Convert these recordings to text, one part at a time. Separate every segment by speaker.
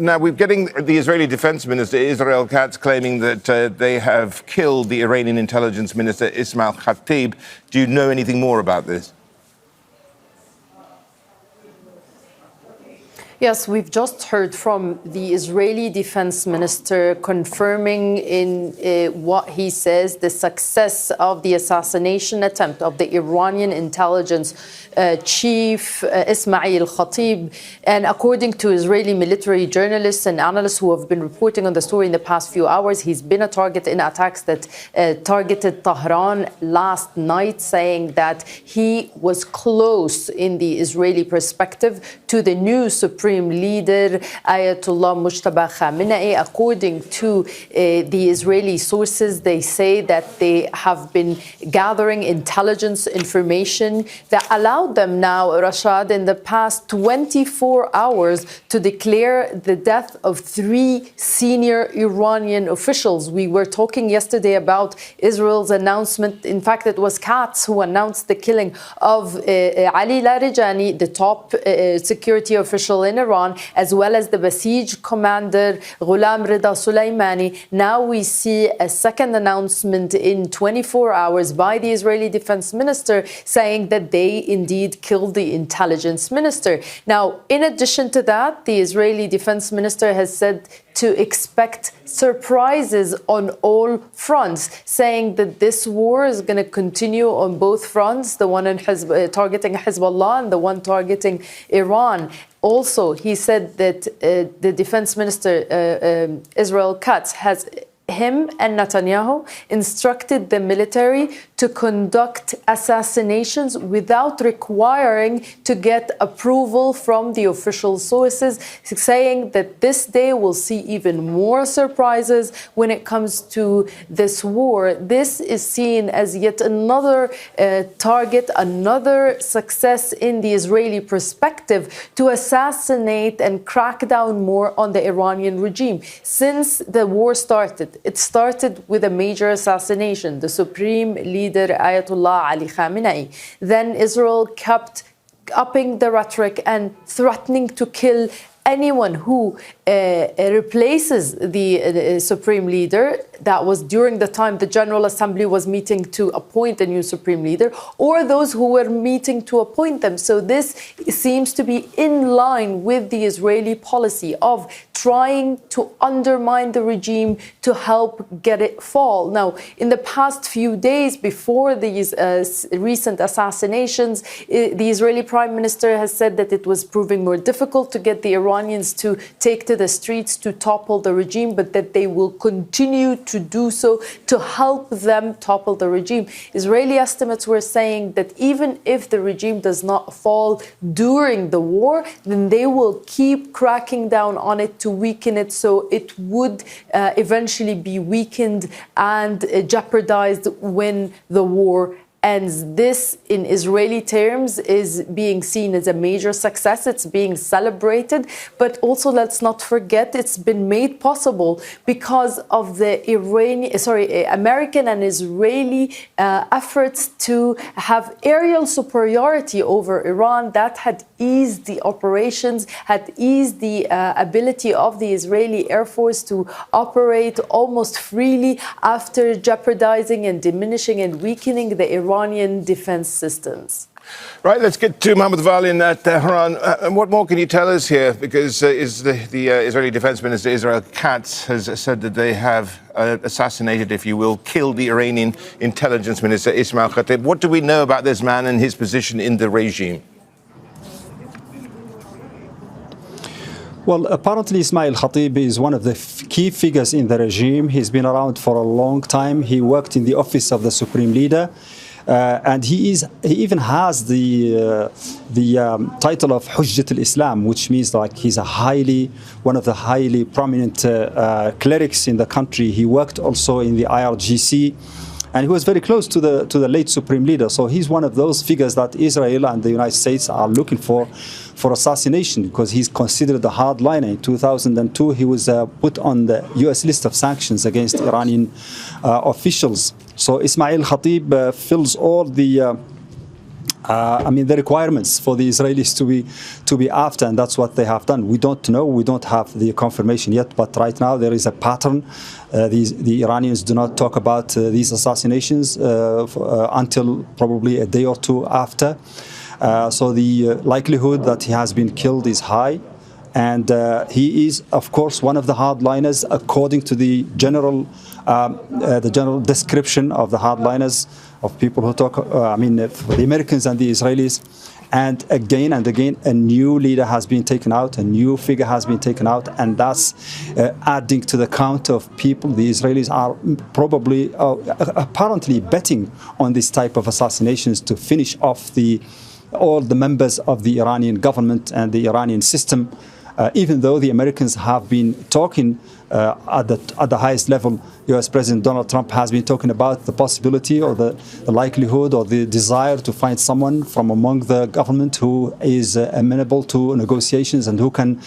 Speaker 1: Now, we're getting the Israeli Defense Minister, Israel Katz, claiming that they have killed the Iranian Intelligence Minister, Ismail Khatib. Do you know anything more about this?
Speaker 2: Yes, we've just heard from the Israeli Defense Minister confirming in what he says the success of the assassination attempt of the Iranian intelligence chief Ismail Khatib. And according to Israeli military journalists and analysts who have been reporting on the story in the past few hours, he's been a target in attacks that targeted Tehran last night, saying that he was close in the Israeli perspective to the new supreme leader Ayatollah Mujtaba Khamenei. According to the Israeli sources, they say that they have been gathering intelligence information that allowed them now, Rashad, in the past 24 hours to declare the death of 3 senior Iranian officials. We were talking yesterday about Israel's announcement. In fact, it was Katz who announced the killing of Ali Larijani, the top security official in Iran, as well as the Basij commander Ghulam Rida Soleimani. Now we see a second announcement in 24 hours by the Israeli Defense Minister saying that they indeed killed the intelligence minister. Now, in addition to that, the Israeli Defense Minister has said to expect surprises on all fronts, saying that this war is going to continue on both fronts, the one targeting Hezbollah and the one targeting Iran. Also, he said that the Defense Minister, Israel Katz, has him and Netanyahu instructed the military to conduct assassinations without requiring to get approval from the official sources, saying that this day will see even more surprises when it comes to this war. This is seen as yet another target, another success in the Israeli perspective to assassinate and crack down more on the Iranian regime. Since the war started, it started with a major assassination, the supreme leader Ayatollah Ali Khamenei. Then Israel kept upping the rhetoric and threatening to kill anyone who replaces the supreme leader. That was during the time the General Assembly was meeting to appoint a new supreme leader, or those who were meeting to appoint them. So this seems to be in line with the Israeli policy of trying to undermine the regime to help get it fall. Now, in the past few days before these recent assassinations, the Israeli Prime Minister has said that it was proving more difficult to get the Iranians to take to the streets to topple the regime, but that they will continue to do so to help them topple the regime. Israeli estimates were saying that even if the regime does not fall during the war, then they will keep cracking down on it to weaken it, so it would eventually be weakened and jeopardized when the war ends. This, in Israeli terms, is being seen as a major success. It's being celebrated, but also let's not forget it's been made possible because of the American and Israeli efforts to have aerial superiority over Iran that had eased the operations, had eased the ability of the Israeli Air Force to operate almost freely after jeopardizing and diminishing and weakening the Iranian defense systems.
Speaker 1: Right, let's get to Mohammed Vali in Tehran. What more can you tell us here? Because the Israeli Defense Minister, Israel Katz, has said that they have assassinated, if you will, killed the Iranian Intelligence Minister, Ismail Khatib. What do we know about this man and his position in the regime?
Speaker 3: Well, apparently Ismail Khatib is one of the key figures in the regime. He's been around for a long time. He worked in the office of the Supreme Leader. And he even has the title of Hujjat al-Islam, which means like he's one of the highly prominent clerics in the country. He worked also in the IRGC, and he was very close to the late Supreme Leader. So he's one of those figures that Israel and the United States are looking for assassination, because he's considered a hardliner. In 2002, he was put on the U.S. list of sanctions against Iranian officials. So Ismail Khatib fills all the the requirements for the Israelis to be after, and that's what they have done. We don't know, we don't have the confirmation yet, but right now there is a pattern. The Iranians do not talk about these assassinations until probably a day or two after. So the likelihood that he has been killed is high. And he is, of course, one of the hardliners, according to the general description of the hardliners, of people who talk, the Americans and the Israelis. And again, a new leader has been taken out, a new figure has been taken out, and that's adding to the count of people. The Israelis are probably, apparently betting on this type of assassinations to finish off all the members of the Iranian government and the Iranian system. Even though the Americans have been talking at the highest level, U.S. President Donald Trump has been talking about the possibility or the likelihood or the desire to find someone from among the government who is amenable to negotiations and who can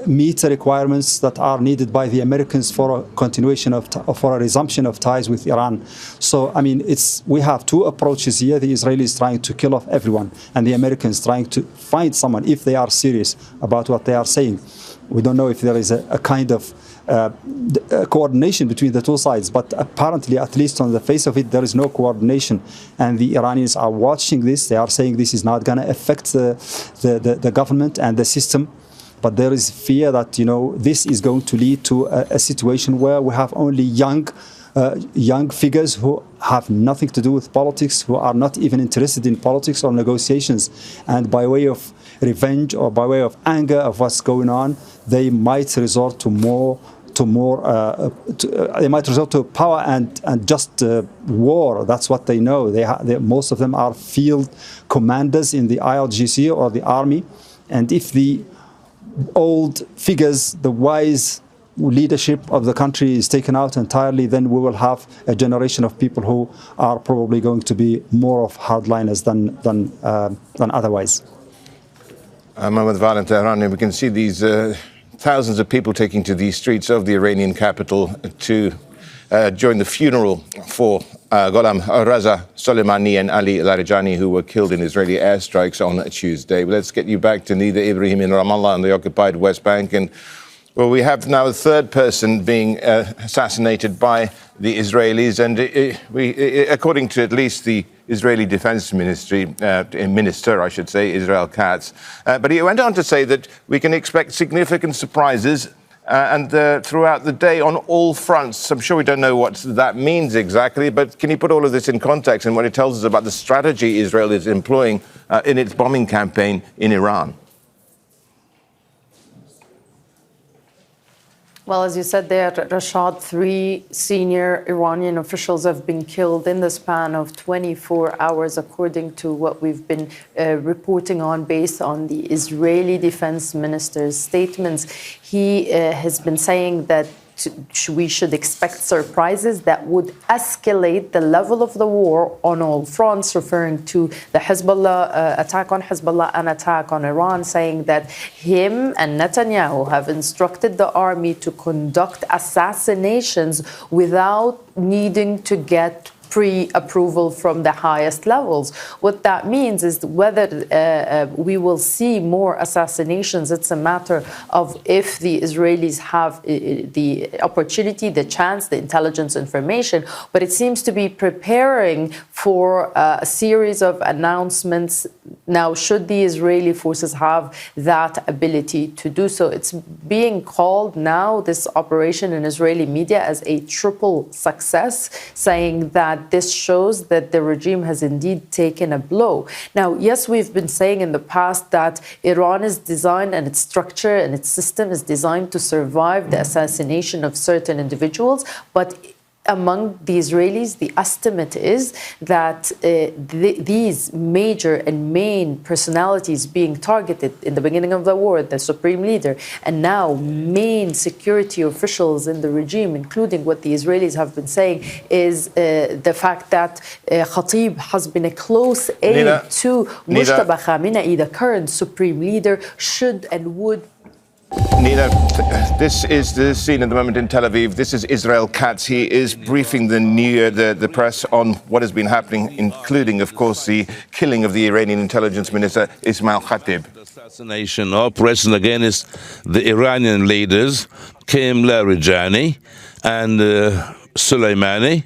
Speaker 3: meet the requirements that are needed by the Americans for a continuation for a resumption of ties with Iran. So, we have two approaches here. The Israelis trying to kill off everyone, and the Americans trying to find someone if they are serious about what they are saying. We don't know if there is a kind of coordination between the two sides, but apparently, at least on the face of it, there is no coordination. And the Iranians are watching this. They are saying this is not going to affect the government and the system. But there is fear that, this is going to lead to a situation where we have only young figures who have nothing to do with politics, who are not even interested in politics or negotiations. And by way of revenge or by way of anger of what's going on, they might resort to they might resort to power and just war. That's what they know. Most of them are field commanders in the IRGC or the army. And if the old figures, the wise leadership of the country is taken out entirely, then we will have a generation of people who are probably going to be more of hardliners than otherwise.
Speaker 1: Mohammed Val in Tehran, we can see these thousands of people taking to the streets of the Iranian capital to join the funeral for Gholam Raza Soleimani and Ali Larijani, who were killed in Israeli airstrikes on Tuesday. Let's get you back to Nida Ibrahim in Ramallah on the occupied West Bank. And well, we have now a third person being assassinated by the Israelis, and according to at least the Israeli Defense Minister, I should say, Israel Katz. But he went on to say that we can expect significant surprises and throughout the day on all fronts. I'm sure we don't know what that means exactly, but can you put all of this in context and what it tells us about the strategy Israel is employing in its bombing campaign in Iran?
Speaker 2: Well, as you said there, Rashad, 3 senior Iranian officials have been killed in the span of 24 hours, according to what we've been reporting on based on the Israeli Defense Minister's statements. He has been saying that we should expect surprises that would escalate the level of the war on all fronts, referring to the Hezbollah attack on Hezbollah and attack on Iran, saying that him and Netanyahu have instructed the army to conduct assassinations without needing to get pre-approval from the highest levels. What that means is whether we will see more assassinations. It's a matter of if the Israelis have the opportunity, the chance, the intelligence information, but it seems to be preparing for a series of announcements. Now, should the Israeli forces have that ability to do so? It's being called now, this operation in Israeli media, as a triple success, saying that this shows that the regime has indeed taken a blow. Now, yes, we've been saying in the past that Iran is designed and its structure and its system is designed to survive the assassination of certain individuals, but among the Israelis, the estimate is that these major and main personalities being targeted in the beginning of the war, the supreme leader, and now main security officials in the regime, including what the Israelis have been saying, is the fact that Khatib has been a close aide to Mujtaba Khamenei, the current supreme leader, should and would
Speaker 1: Nina, this is the scene at the moment in Tel Aviv. This is Israel Katz. He is briefing the press on what has been happening, including, of course, the killing of the Iranian intelligence minister Ismail Khatib.
Speaker 4: Assassination operation against the Iranian leaders, Qim Larijani and Soleimani.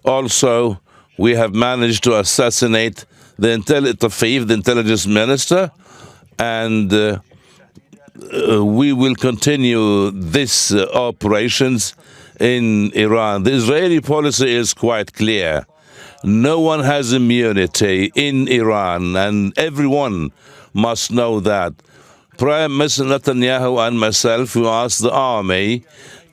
Speaker 4: Also, we have managed to assassinate the intelligence minister, and we will continue these operations in Iran. The Israeli policy is quite clear. No one has immunity in Iran, and everyone must know that. Prime Minister Netanyahu and myself, who asked the army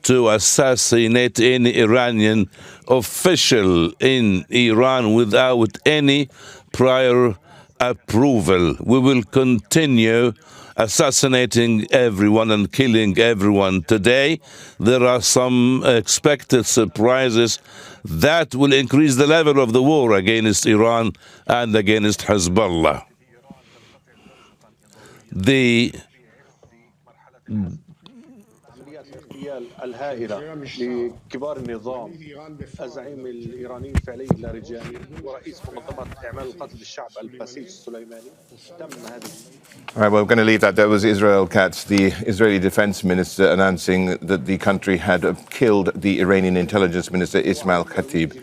Speaker 4: to assassinate any Iranian official in Iran without any prior approval. We will continue assassinating everyone and killing everyone. Today, there are some expected surprises that will increase the level of the war against Iran and against Hezbollah. The
Speaker 5: الهائلة لكبار النظام الزعيم الإيراني الفعلي لاrijani ورئيس منظمة إعمال القتل للشعب الباسيج السليماني تم هذه.
Speaker 1: All right, well, we're going to leave that. There was Israel Katz, the Israeli defense minister, announcing that the country had killed the Iranian intelligence minister Ismail Khatib.